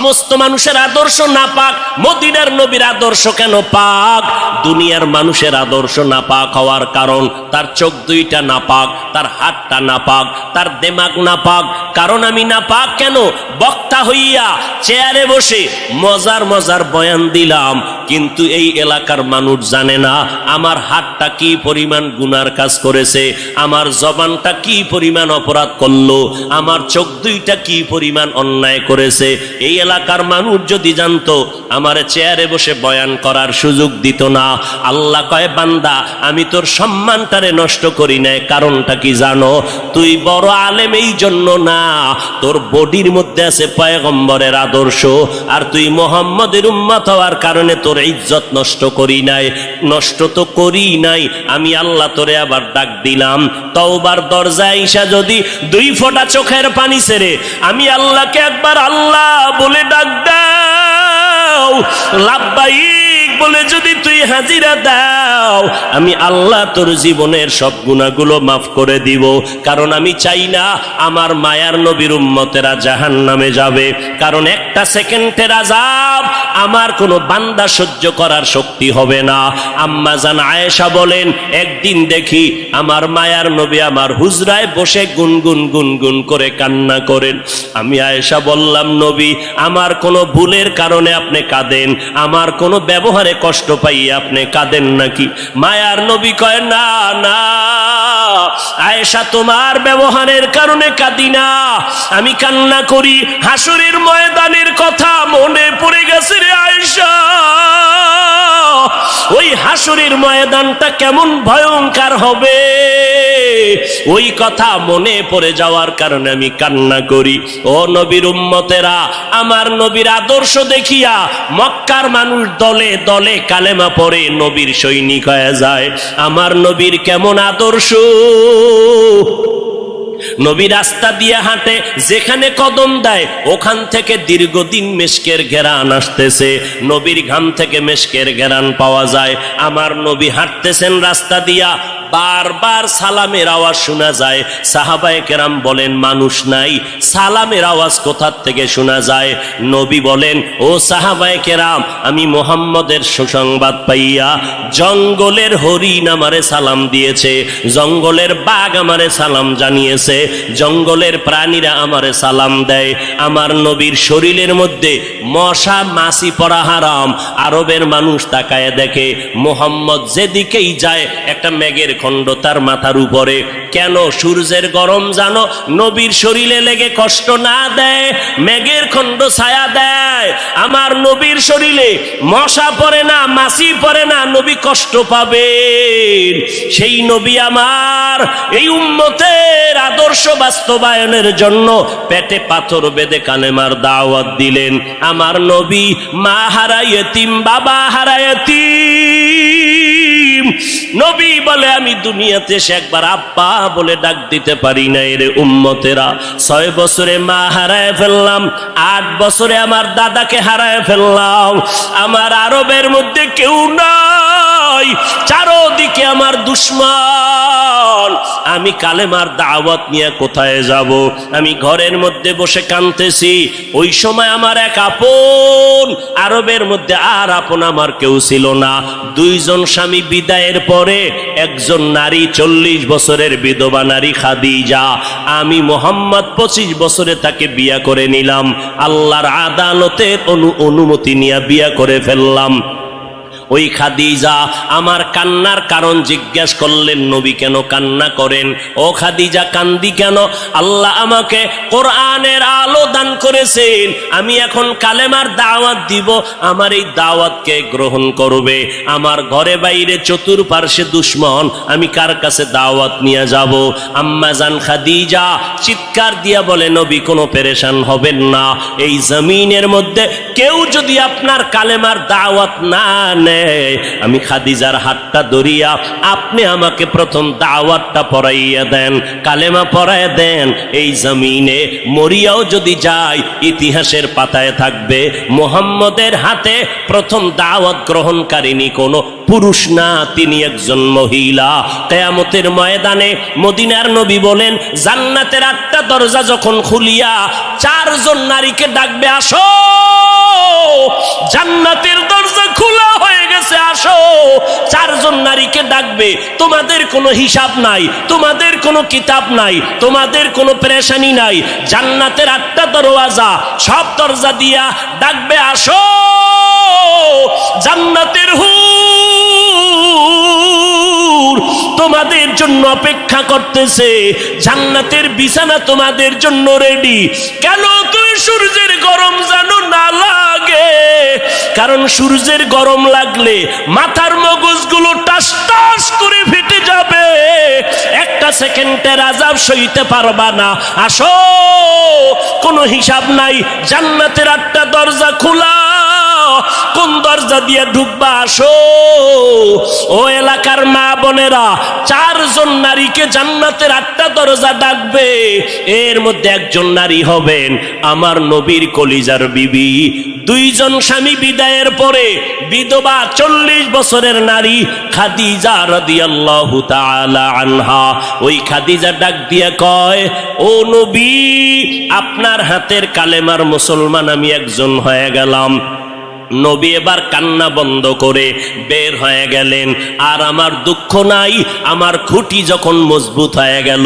সমস্ত মানুষের আদর্শ নাপাক, মদিনার নবীর আদর্শ কেন পাক? দুনিয়ার মানুষের আদর্শ নাপাক হওয়ার কারণ তার চোখ দুইটা নাপাক, তার হাতটা নাপাক, তার দেমাগ নাপাক। কারণ আমি নাপাক কেন? বক্তা হইয়া চেয়ারে বসে মজার মজার বয়ান দিলাম, কিন্তু এই এলাকার মানুষ জানে না আমার হাতটা কি পরিমাণ গুনার কাজ করেছে, আমার জবানটা কি পরিমাণ অপরাধ করলো, আমার চোখ দুইটা কি পরিমাণ অন্যায় করেছে। এই এলাকার মানুষ যদি জানতো, আমার চেয়ারে বসে বয়ান করার সুযোগ দিত না। আল্লাহ কয়, বান্দা আমি তোর সম্মানটারে নষ্ট করি নাই। কারণটা কি জানো? তুই বড় আলেম এই জন্য না, তোর বডির মধ্যে আছে পয়গম্বরের আদর্শ, আর তুই মুহাম্মদের উম্মত হওয়ার কারণে তোর ইজ্জত নষ্ট করি নাই। নষ্ট তো করি নাই, আমি আল্লাহ তোরে আবার ডাক দিলাম, তওবার দরজায় ঈশা যদি 2 ফোঁটা চোখের পানি ছেড়ে আমি আল্লাহকে একবার আল্লাহ বলে ডাক দাও, লাব্বাইক বলে যদি তুই হাজিরা দাও, আমি আল্লাহ তোর জীবনের সব গুনাহগুলো মাফ করে দিব। কারণ আমি চাই না আমার মায়ার নবীর উম্মতেরা জাহান্নামে যাবে। কারণ একটা সেকেন্ডের আযাব আমার কোনো বান্দা সহ্য করার শক্তি হবে না। আম্মা জান আয়েশা বলেন, একদিন দেখি আমার মায়ার নবী আমার হুজরায় বসে গুনগুন গুনগুন করে কান্না করেন। আমি আয়েশা বললাম, নবী আমার কোনো ভুলের কারণে আপনি কাঁদেন, আমার কোনো ব্যবহারে কষ্ট পাই আপনি কাঁদেন নাকি? মায়ার নবী কয়, না না আয়েশা, তোমার ব্যবহারের কারণে কাঁদি না, আমি কান্না করি হাসরের ময়দানের কথা মনে পড়ে গেছে রে আয়েশা। ওই হাসরের ময়দানটা কেমন ভয়ঙ্কর হবে, ওই কথা মনে পড়ে যাওয়ার কারণে আমি কান্না করি। ও নবীর উম্মতেরা, আমার নবীর আদর্শ দেখিয়া মক্কার মানুষ দলে দলে কালেমা পড়ে নবীর সৈনিক হয়ে যায়। আমার নবীর কেমন আদর্শ! নবী রাস্তা দিয়ে হাঁটে, যেখানে কদম দেয় ওখান থেকে দীর্ঘদিন মেশকের ঘেরান আসতেছে, নবীর ঘাম থেকে মেশকের ঘেরান পাওয়া যায়। আমার নবী হাঁটতেছেন রাস্তা দিয়া, বারবার সালামের আওয়াজ শোনা যায়। সাহাবায়ে কেরাম বলেন, মানুষ নাই, সালামের আওয়াজ কোথার থেকে শোনা যায়? নবী বলেন, ও সাহাবায়ে কেরাম, আমি মুহাম্মদের সুসংবাদ পাইয়া জঙ্গলের হরিণ আমারে সালাম দিয়েছে, জঙ্গলের বাঘ আমারে সালাম জানিয়েছে, জঙ্গলের প্রাণীরা আমারে সালাম দেয়। আমার নবীর শরীরের মধ্যে মশা মাছি পড়া হারাম। আরবের মানুষ তাকায় দেখে মুহাম্মদ যেদিকেই যায় একটা মেঘের খণ্ড তার মাথার উপরে। কেন? সূর্যের গরম জানো নবীর শরীরে লেগে কষ্ট না দেয়, মেঘের খণ্ড ছায়া দেয়। আমার নবীর শরীরে মশা পড়ে না, মাছি পড়ে না, নবী কষ্ট পাবেন। সেই নবী আমার এই উম্মতের আদর্শ বাস্তবায়নের জন্য পেটে পাথর বেঁধে কালেমার দাওয়াত দিলেন। আমার নবী মা হারা ইয়েতিম, বাবা হারা ইয়েতিম। নবী বলে, আমি দুনিয়াতে এসে একবার আব্বা বলে ডাক দিতে পারি না। এর উম্মতেরা 6 বছরে মা হারায় ফেললাম, 8 বছরে আমার দাদাকে হারায় ফেললাম। আমার আরবের মধ্যে কেউ নাই, চারদিকে আমার দুশ্মন। আমি কালেমার দাওয়াত নিয়ে কোথায় যাব? আমি ঘরের মধ্যে বসে কাঁদতেছি। ওই সময় আমার এক আপন, আরবের মধ্যে আর আপন আমার কেউ ছিল না। 2 জন স্বামী বিদায়ের পরে একজন নারী, 40 বছরের বিধবা নারী খাদিজা। আমি মুহাম্মদ 25 বছরে তাকে বিয়া করে নিলাম। আল্লাহর আদালতের অনুমতি নিয়ে বিয়া করে ফেললাম। ওই খাদিজা আমার কান্নার কারণ জিজ্ঞেস করলেন, নবী কেন কান্না করেন? ও খাদিজা কান্দি কেন? আল্লাহ আমাকে কোরআনের আলো দান করেছেন, আমি এখন কালেমার দাওয়াত দিব, আমার এই দাওয়াতকে গ্রহণ করবে। আমার ঘরে বাইরে চতুর্পার্শ্বে দুশ্মন, আমি কার কাছে দাওয়াত নিয়ে যাব? আম্মা জান খাদিজা চিৎকার দিয়া বলে, নবী কোনো পেরেশান হবেন না, এই জমিনের মধ্যে কেউ যদি আপনার কালেমার দাওয়াত না নেয়, আমি খাদিজার হাতটা ধরিয়া আপনি আমাকে প্রথম দাওয়াতটা পড়াইয়া দেন, কালেমা পড়াইয়া দেন। এই জমিনে মরিয়াও যদি যায়, ইতিহাসের পাতায় থাকবে মুহাম্মদের হাতে প্রথম দাওয়াত গ্রহণকারিনী কোনো পুরুষ না, তিনি একজন মহিলা। কিয়ামতের ময়দানে মদিনার নবী বলেন, জান্নাতের 8টা দরজা যখন খুলিয়া 4 জন নারীকে ডাকবে, আসো জান্নাতের দরজা খোলা হয়ে গেছে, আসো। চারজন নারীকে ডাকবে, তোমাদের কোনো হিসাব নাই, তোমাদের কোনো কিতাব নাই, তোমাদের কোনো পেরেশানি নাই। জান্নাতের 8টা দরওয়াজা, সব দরজা দিয়া ডাকবে, আসো। জান্নাতের হুর তোমাদের জন্য অপেক্ষা করতেছে, জান্নাতের বিছানা তোমাদের জন্য রেডি। কেন তুই সূর্যের গরম জানো না লাগে? কারণ সূর্যের গরম লাগলে মাথার মগজগুলো টাস টাস করে ফেটে যাবে, একটা সেকেন্ডের আযাব সইতে পারবা না। আসো, কোনো হিসাব নাই, জান্নাতের 8টা দরজা খোলা, কোন দরজা দিয়ে ঢুকবা? আসো। ও এলাকার মা বোনেরা, 4জন নারীকে জান্নাতের 8টা দরজা ডাকবে, এর মধ্যে একজন নারী হবেন আমার নবীর কলিজার বিবি। 2 জন স্বামী বিদায়ের পরে বিধবা 40 বছরের নারী খাদিজা রাদিয়াল্লাহু তাআলা আনহা। ওই খাদিজা ডাক দিয়া কয়, ও নবী, আপনার হাতের কালেমার মুসলমান আমি একজন হয়ে গেলাম। নবী এবার কান্না বন্ধ করে বের হয়ে গেলেন। আর আমার দুঃখ নাই, আমার খুঁটি যখন মজবুত হয়ে গেল,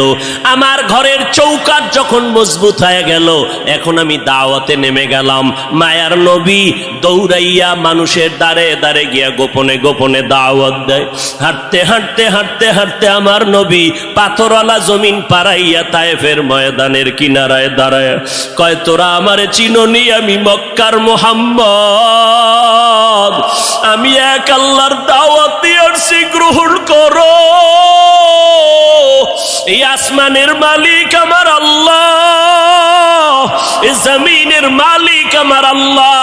আমার ঘরের চৌকাঠ যখন মজবুত হয়ে গেল, এখন আমি দাওয়াতে নেমে গেলাম। মায়ার নবী দৌড়াইয়া মানুষের দ্বারে দ্বারে গিয়া গোপনে গোপনে দাওয়াত দেয়। হাঁটতে হাঁটতে হাঁটতে হাঁটতে আমার নবী পাথরওয়ালা জমিন পাড়াইয়া তায়েফের ময়দানের কিনারায় দাঁড়ায় কয়, তোরা আমারে চিনোনি, আমি মক্কার মুহাম্মদ, আমি এক আল্লাহর দাওয়াত দিয়ে আসছি, গ্রহণ করো। এই আসমানের মালিক আমার আল্লাহ, এই জমিনের মালিক আমার আল্লাহ,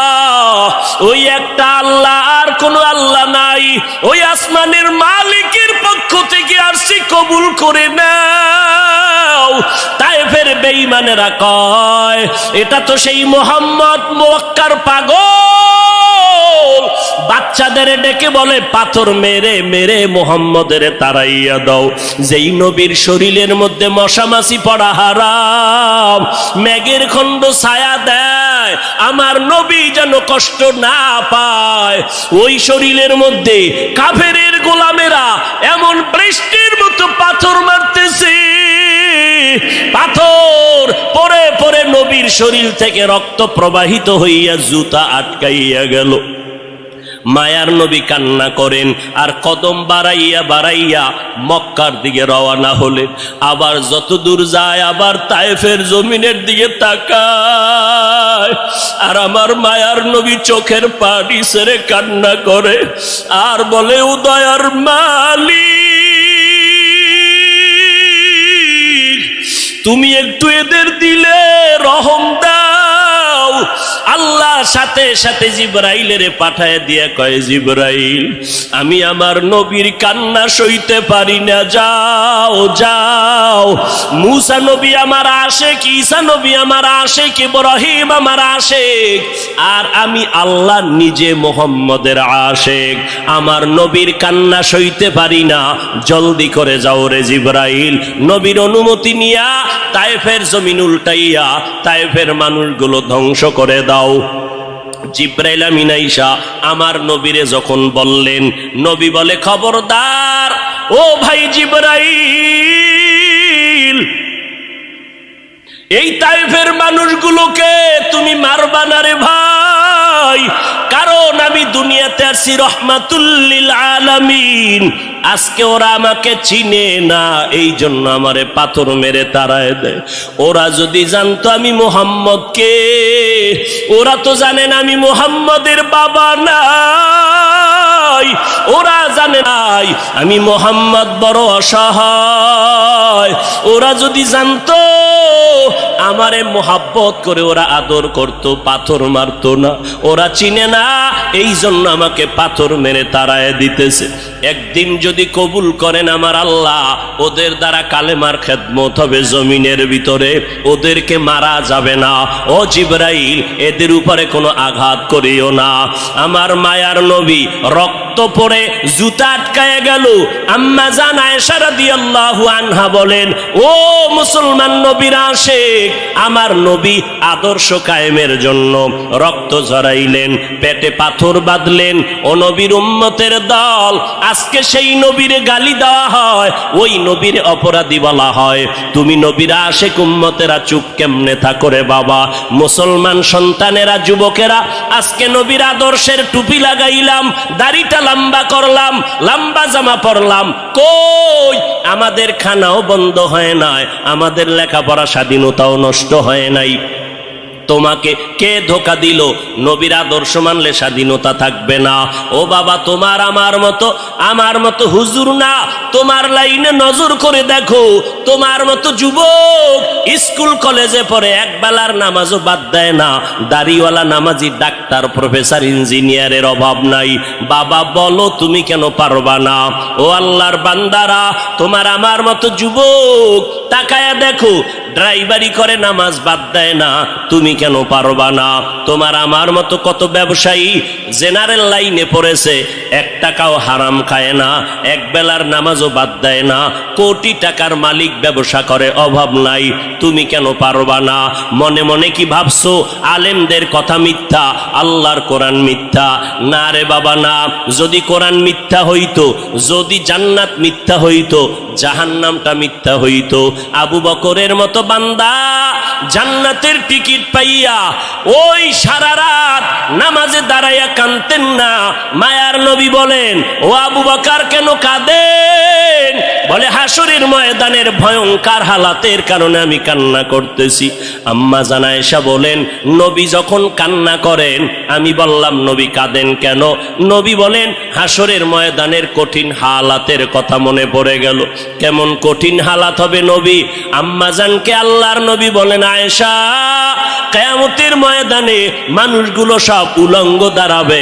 ওই একটা আল্লাহ, আর কোনো আল্লাহ নাই। ওই আসমানের মালিকের পক্ষ থেকে আসছি, কবুল করে নাও। তায়েফের বেঈমানেরা কয়, এটা তো সেই মুহাম্মদ মক্কার পাগল। বাচ্চাদের ডেকে বলে, পাথর মেরে মেরে মুহাম্মদের তাড়াইয়া দাও। যেই নবীর শরীরের মধ্যে মশা মাছি পড়া হারাম, মেঘের খণ্ড ছায়া দেয়, আমার নবী যেন কষ্ট না পায়। ওই শরীরের মধ্যে কাফেরের গোলামেরা এমন বৃষ্টির মতো পাথর মারতেছে, পাথর পরে পরে নবীর শরীর থেকে রক্ত প্রবাহিত হইয়া জুতা আটকাইয়া গেল। মায়ার নবী কান্না করেন আর কদম বাড়াইয়া বাড়াইয়া মক্কার দিকে রওনা হলেন। আবার যত দূর যায় আবার তায়েফের জমিনের দিকে তাকায়, আর আমার মায়ার নবী চোখের পানি ছেড়ে কান্না করে আর বলে, উদয়ার মালিক, তুমি একটু এদের দিলে রহম দাও। আল্লাহ সাথে সাথে জিবরাইলের পাঠায় দিয়া কয়, জিবরাইল, আমি আমার নবীর কান্না সইতে পারি না, যাও যাও। মুসা নবী আমার আশেক, ঈসা নবী আমার আশেক, ইব্রাহিম আমার আশেক, আর আমি আল্লাহ নিজে মুহাম্মদের আশেক। আমার নবীর কান্না সইতে পারি না, জলদি করে যাও রে জিবরাইল। নবীর অনুমতি নিয়া তায়েফের জমিন উল্টাইয়া তায়েফের মানুষগুলো ধ্বংস করে দাও। জিবরাইল আমিন আইসা আমার নবীরে যখন বললেন, নবী বলে, খবরদার ও ভাই জিবরাইল, এই তায়েফের মানুষগুলোকে তুমি মারবা না রে ভাই, কারণ আমি দুনিয়াতে আসছি রহমাতুল লিল আলামিন। আজকে ওরা আমাকে চিনে না, এই জন্য আমারে পাথর মেরে তাড়ায় দেয়। ওরা যদি জানতো আমি মুহাম্মদকে, ওরা তো জানে না আমি মুহাম্মদের বাবা নাই, ওরা জানে নাই আমি মুহাম্মদ বড় অসহায়। ওরা যদি জানতো আমারে মোহাব্বত করে ওরা আদর করত, পাথর মারতো না। ওরা চিনে না, এই জন্য আমাকে পাথর মেরে তাড়ায় দিতেছে। একদিন যদি কবুল করেন আমার আল্লাহ, ওদের দ্বারা কালেমার খেদমত হবে জমিনের ভিতরে, ওদেরকে মারা যাবে না। ও জিবরাইল, এদের উপরে কোনো আঘাত করিও না। আমার মায়ার নবী রক্ত রক্ত পড়ে জুতা আটকায় গেল। আম্মা জান আয়েশা রাদিয়াল্লাহু আনহা বলেন, ও মুসলমান নবীর আশিক, আমার নবী আদর্শ কায়েমের জন্য রক্ত ঝরাইলেন, পেটে পাথর বাঁধলেন। ও নবীর উম্মতের দল, আজকে সেই নবীর গালি দেওয়া হয়, ওই নবীর অপরাধী বলা হয়। তুমি নবীর আশিক উম্মতেরা চুপ কেমনে থাকো রে বাবা? মুসলমান সন্তানেরা, যুবকেরা, আজকে নবীর আদর্শের টুপি লাগাইলাম, দাড়িটা লম্বা করলাম, লম্বা জামা পরলাম, কই আমাদের খানাও বন্ধ হয় নাই, আমাদের লেখাপড়া স্বাধীনতাও নষ্ট হয় নাই। তোমাকে কে ধোকা দিল? নবীর আদর্শ মানলে স্বাধীনতা থাকবে না। ও বাবা, তোমার আমার মতো হুজুর না, তোমার লাইনে নজর করে দেখো, তোমার মতো যুবক স্কুল কলেজে পড়ে এক বেলার নামাজও বাদ দেয় না। দাড়িওয়ালা নামাজি ডাক্তার, প্রফেসর, ইঞ্জিনিয়ারের অভাব নাই। বাবা বলো, তুমি কেন পারবা না? ও আল্লাহর বান্দারা, তোমার আমার মতো যুবক তাকায়া দেখো, ড্রাইভারি করে নামাজ বাদ দেয় না, তুমি কেন পারবা না? তোমার আমার মতো কত ব্যবসায়ী জেনারেল লাইনে পড়েছে, এক টাকাও হারাম খায় না, এক বেলার নামাজও বাদ দেয় না, কোটি টাকার মালিক, ব্যবসা করে, অভাব নাই, তুমি কেন পারবা না? মনে মনে কি ভাবছো আলেমদের কথা মিথ্যা, আল্লাহর কোরআন মিথ্যা? না রে বাবা না। যদি কোরআন মিথ্যা হইতো, যদি জান্নাত মিথ্যা হইতো, জাহান্নামটা মিথ্যা হইতো। আবু বকরের মতো বান্দা জান্নাতের টিকিট পাইয়া ওই সারা রাত নামাজে দাঁড়াইয়া কাঁদতেন না। মায়ার নবী বলেন, ও আবু বকর কেন কাঁদেন? বলে, হাসরের ময়দানের ভয়ঙ্কর হালাতের কারণে আমি কান্না করতেছি। আম্মা জান আয়েশা বলেন, নবী যখন কান্না করেন, আমি বললাম, নবী কাঁদেন কেন? নবী বলেন, হাসরের ময়দানের কঠিন হালাতের কথা মনে পড়ে গেল। কেমন কঠিন হালাত হবে নবী? আম্মা জানকে আল্লাহর নবী বলেন, আয়েশা, কিয়ামতের ময়দানে মানুষগুলো সব উলঙ্গ দাঁড়াবে।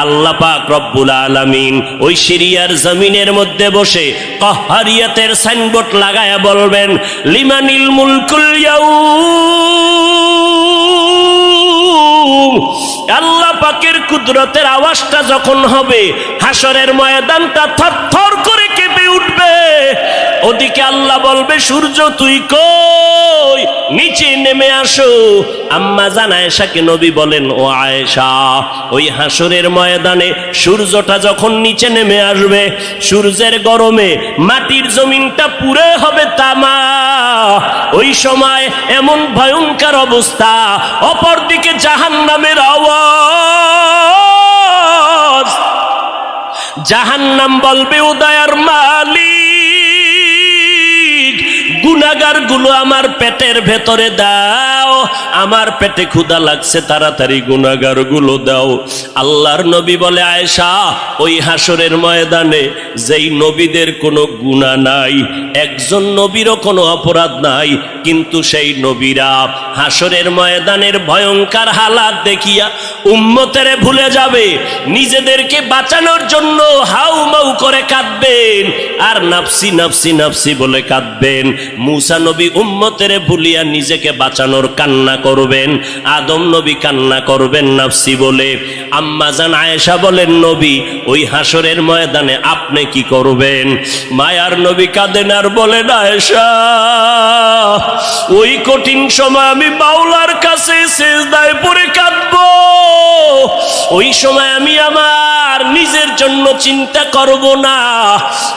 আল্লাহ পাক রব্বুল আলামিন ওই সিরিয়ার জমিনের মধ্যে বসে কাহ্হারিয়াতের সাইনবোর্ড লাগায়া বলবেন, লিমানিল মুলকুল ইয়াউম। আল্লাহ পাকের কুদরতের আওয়াজটা যখন হবে, হাসরের ময়দানটা থরথর করে কেঁপে উঠবে। ওদিকে আল্লাহ বলবে, সূর্য তুই কই? নিচে নেমে আসো। আম্মা জান আয়েশাকে নবী বলেন, ও আয়েশা, ওই হাসরের ময়দানে সূর্যটা যখন নিচে নেমে আসবে, সূর্যের গরমে মাটির জমিনটা পুরে হবে তামা। ওই সময় এমন ভয়ঙ্কর অবস্থা, অপরদিকে জাহান্নামের আওয়াজ। জাহান্নাম বলবে, ও দয়ার মালিক, গুনাহগার গুলো আমার পেটের ভেতরে দাও, আমার পেটে ক্ষুধা লাগছে, তাড়াতাড়ি গুনাহগার গুলো দাও। আল্লাহর নবী বলে, আয়েশা, ওই হাসরের ময়দানে যেই নবীদের কোনো গুনাহ নাই, একজন নবীরও কোনো অপরাধ নাই, কিন্তু সেই নবীরা হাসরের ময়দানের ভয়ঙ্কর হালাত দেখিয়া উম্মতেরে ভুলে যাবে, নিজেদেরকে বাঁচানোর জন্য হাউমাউ করে কাঁদবেন, আর নাফসি নাফসি নাফসি বলে কাঁদবেন। মূসা নবী উম্মতেরে ভুলিয়া নিজেকে বাঁচানোর কান্না করবেন, আদম নবী কান্না করবেন নাফসি বলে। আম্মা জান আয়েশা বলেন, নবী, ওই হাসরের ময়দানে আপনি কি করবেন? মায়ার নবী কাঁদেন আর বলেন, আয়েশা, ওই কঠিন সময় আমি মাওলার কাছে সিজদায় পড়ে কাঁদবো। ওই সময় আমি আমার নিজের জন্য চিন্তা করব না,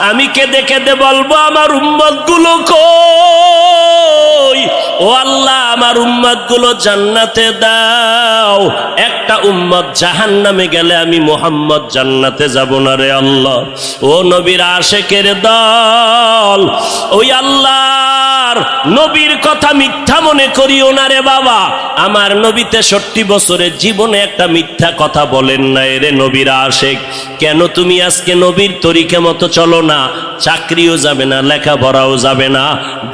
আমি কেঁদে কেঁদে বলবো, আমার উম্মত গুলো কই? ও আল্লাহ, আমার উম্মত গুলো জান্নাতে দাও। একটা উম্মত জাহান্নামে গেলে আমি মুহাম্মদ জান্নাতে যাব না রে আল্লাহ। ও নবীর আশিকের দল, ওই আল্লাহর নবীর কথা মিথ্যা মনে করিও না রে বাবা। আমার নবী 63 বছরের জীবনে একটা মিথ্যা কথা বলেন না রে নবীর আশিক। কেন তুমি আজকে নবীর তরিকা মতো চলো না? চাকরিও যাবে না, লেখাপড়াও যাবে না,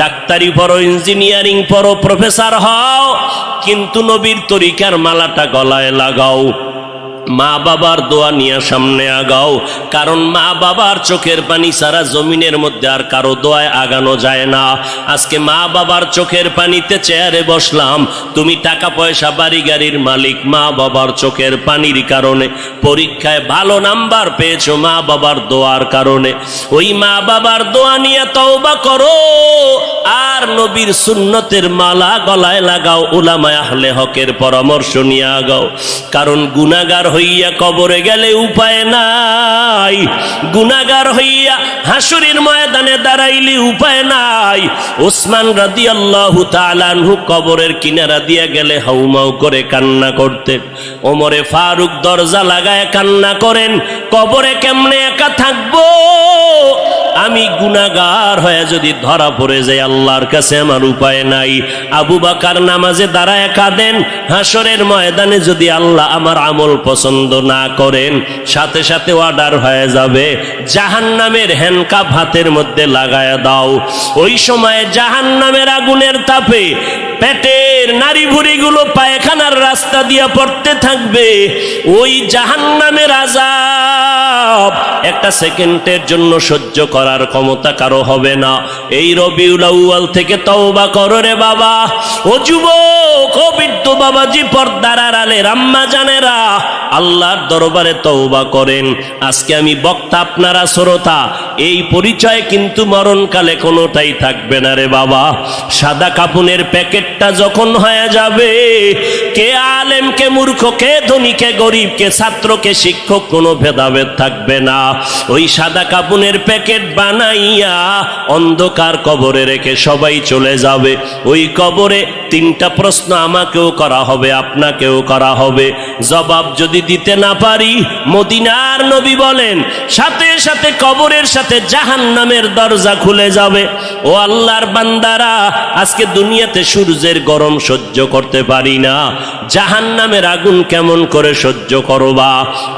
ডাক্তারি পড়ো, ইঞ্জিনিয়ারিং পড়ো, প্রফেসর হও, কিন্তু নবীর তরিকার মালাটা গলায় লাগাও। মা বাবার দোয়া নিয়ে সামনে আগাও, কারণ মা বাবার চোখের পানি ছাড়া জমিনের মধ্যে আর কারো দোয়ায় আগানো যায় না। আজকে মা বাবার চোখের পানিতে চেয়ারে বসলাম, তুমি টাকা পয়সা বাড়ি গাড়ির মালিক, মা বাবার চোখের পানির কারণে পরীক্ষায় ভালো নাম্বার পেয়েছো মা বাবার দোয়ার কারণে। ওই মা বাবার দোয়া নিয়ে তওবা করো, আর নবীর সুন্নতের মালা গলায় লাগাও, উলামায়ে আহলে হকের পরামর্শ নিয়ে আগাও। কারণ গুনাহগার হইয়া কবরে গেলে উপায় নাই, গুনাহগার হইয়া হাসরের ময়দানে দাঁড়াইলে উপায় নাই। ওসমান রাদিয়াল্লাহু তাআলা আনহু কবরের কিনারা দিয়া গেলে হাউমাউ করে কান্না করতেন। ওমরে ফারুক দরজা লাগায় কান্না করেন, কবরে কেমনে একা থাকবো, আমি গুনাহগার হয়ে যদি ধরা পড়ে যাই আল্লাহর কাছে আমার উপায় নাই। আবু বকর নামাজে দাঁড়ায় কাঁদেন, হাসরের ময়দানে যদি আল্লাহ আমার আমল পছন্দ না করেন সাথে সাথে অর্ডার হয়ে যাবে, জাহান্নামের হ্যান্ডকাপ হাতের মধ্যে লাগায় দাও। ওই সময় জাহান্নামের আগুনের তাপে পেটের নারী ভুঁড়িগুলো পায়খানার রাস্তা দিয়া পড়তে থাকবে। ওই জাহান্নামের আযাব একটা সেকেন্ডের জন্য সহ্য করার ক্ষমতা কারো হবে না। এই রবিউল আউয়াল থেকে তওবা করো রে বাবা। ও যুবক, ও বৃদ্ধ বাবাজি, পর্দার আড়ালে আম্মা জানেরা, আল্লাহর দরবারে তওবা করেন। আজকে আমি বক্তা, আপনারা শ্রোতা, এই পরিচয় কিন্তু মরণকালে কোনোটাই থাকবে না রে বাবা। সাদা কাপুনের প্যাকেটটা যখন হয়ে যাবে, কে আলেম কে মূর্খ, কে ধনী কে গরিব, কে ছাত্র কে শিক্ষক, কোনো ভেদাভেদ থাকবে না। ওই সাদা কাপুনের প্যাকেট বানাইয়া অন্ধকার কবরে রেখে সবাই চলে যাবে। ওই কবরে তিনটা প্রশ্ন আমাকেও করা হবে, আপনাকেও করা হবে। জবাব যদি দিতে না পারি, মদিনার নবী বলেন সাথে সাথে কবরের সাথে জাহান্নামের দরজা খুলে যাবে। ও আল্লাহর বান্দারা, আজকে দুনিয়াতে সূর্যের গরম সহ্য করতে পারি না, জাহান্নামের আগুন কেমন করে সহ্য করবা?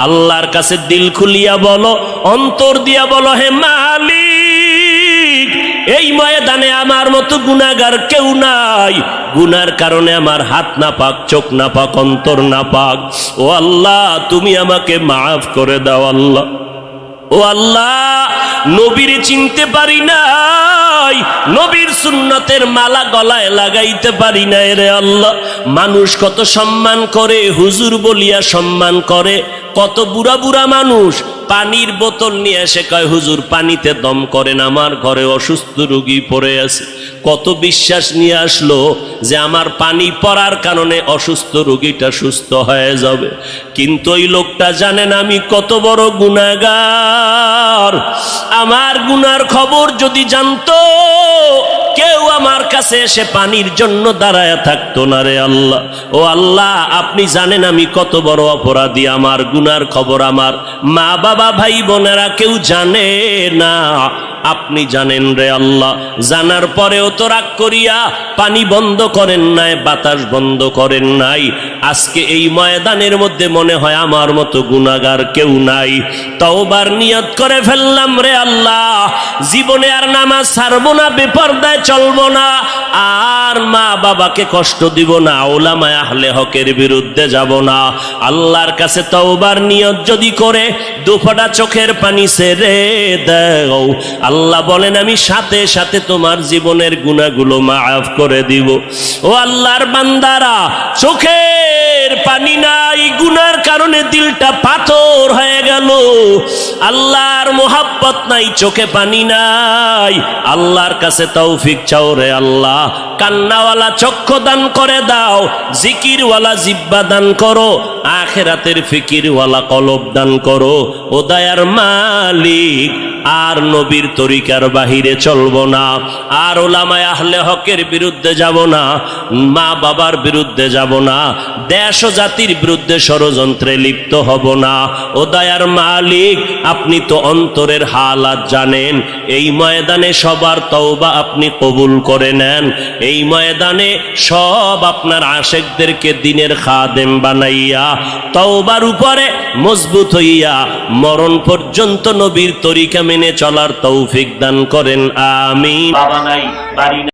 আল্লাহর কাছে দিল খুলিয়া বলো, অন্তর দিয়া বলো, হে মালিক, এই ময়দানে আমার মতো গুনাহগার কেউ নাই। গুনার কারণে আমার হাত না পাক, চোখ না পাক, অন্তর না পাক। ও আল্লাহ, তুমি আমাকে মাফ করে দাও আল্লাহ। ও আল্লাহ, নবীর চিনতে পারি নাই, নবীর সুন্নতের মালা গলায় লাগাইতে পারি না রে আল্লাহ। মানুষ কত সম্মান করে, হুজুর বলিয়া সম্মান করে। কত বুড়া বুড়া মানুষ পানির বোতল নিয়ে এসে কয়, হুজুর পানিতে দম করেন, আমার ঘরে অসুস্থ রোগী পড়ে আছে। কত বিশ্বাস নিয়ে আসলো যে আমার পানি পড়ার কারণে অসুস্থ রোগীটা সুস্থ হয়ে যাবে। কিন্তু ওই লোকটা জানেন আমি কত বড় গুনাহগার। আমার গুনার খবর যদি জানতো, কেউ আমার কাছে এসে পানির জন্য দাঁড়ায় থাকতো না রে আল্লাহ। ও আল্লাহ, আপনি জানেন আমি কত বড় অপরাধী। আমার গুনার খবর আমার মা বাবা ভাই বোনেরা কেউ জানে না, আপনি জানেন রে আল্লাহ। জানার পরেও তো রাগ করিয়া পানি বন্ধ করেন নাই, বাতাস বন্ধ করেন নাই। আজকে এই ময়দানের মধ্যে মনে হয় আমার মতো গুনাহগার কেউ নাই। তওবার নিয়ত করে ফেললাম রে আল্লাহ, জীবনে আর নামাজ ছাড়বো না, বেপরদায় চলবো না, আর মা বাবাকে কষ্ট দিব না, উলামায়ে আহলে হকের বিরুদ্ধে যাব না। আল্লাহর কাছে তওবার নিয়ত যদি করে দুফোঁটা চোখের পানি ছেড়ে দাও, আল্লাহ বলেন আমি সাথে সাথে তোমার জীবনের গুনাহগুলো মাফ করে দিব। ও আল্লাহর বান্দারা, চোখের পানি নাই, গুনার কারণে দিলটা পাথর হয়ে গেল। আল্লাহর মোহাব্বত নাই, চোখে পানি নাই। আল্লাহর কাছে তৌফিক চাও রে আল্লাহ। কান্নাওয়ালা চক্ষু দান করে দাও, জিকিরওয়ালা জিহ্বা দান করো, আখিরাতের ফিকিরওয়ালা কলব দান করো। ও দয়ার মালিক, আর নবীর তরিকার বাহিরে চলবো না, আর উলামায়ে আহলে হকের বিরুদ্ধে যাব না, মা বাবার বিরুদ্ধে যাব না, দেশ ও জাতির বিরুদ্ধে ষড়যন্ত্রে লিপ্ত হব না। ও দয়ার মালিক, আপনি তো অন্তরের হালাত জানেন। এই ময়দানে সবার তওবা আপনি কবুল করে নেন। এই ময়দানে সব আপনার আশেকদেরকে দিনের খাদেম বানাইয়া তওবার উপরে মজবুত হইয়া মরণ পর্যন্ত নবীর তরিকা মেনে চলার তৌফিক দান করেন। আমিন। বাবা নাই, বাড়ি নাই।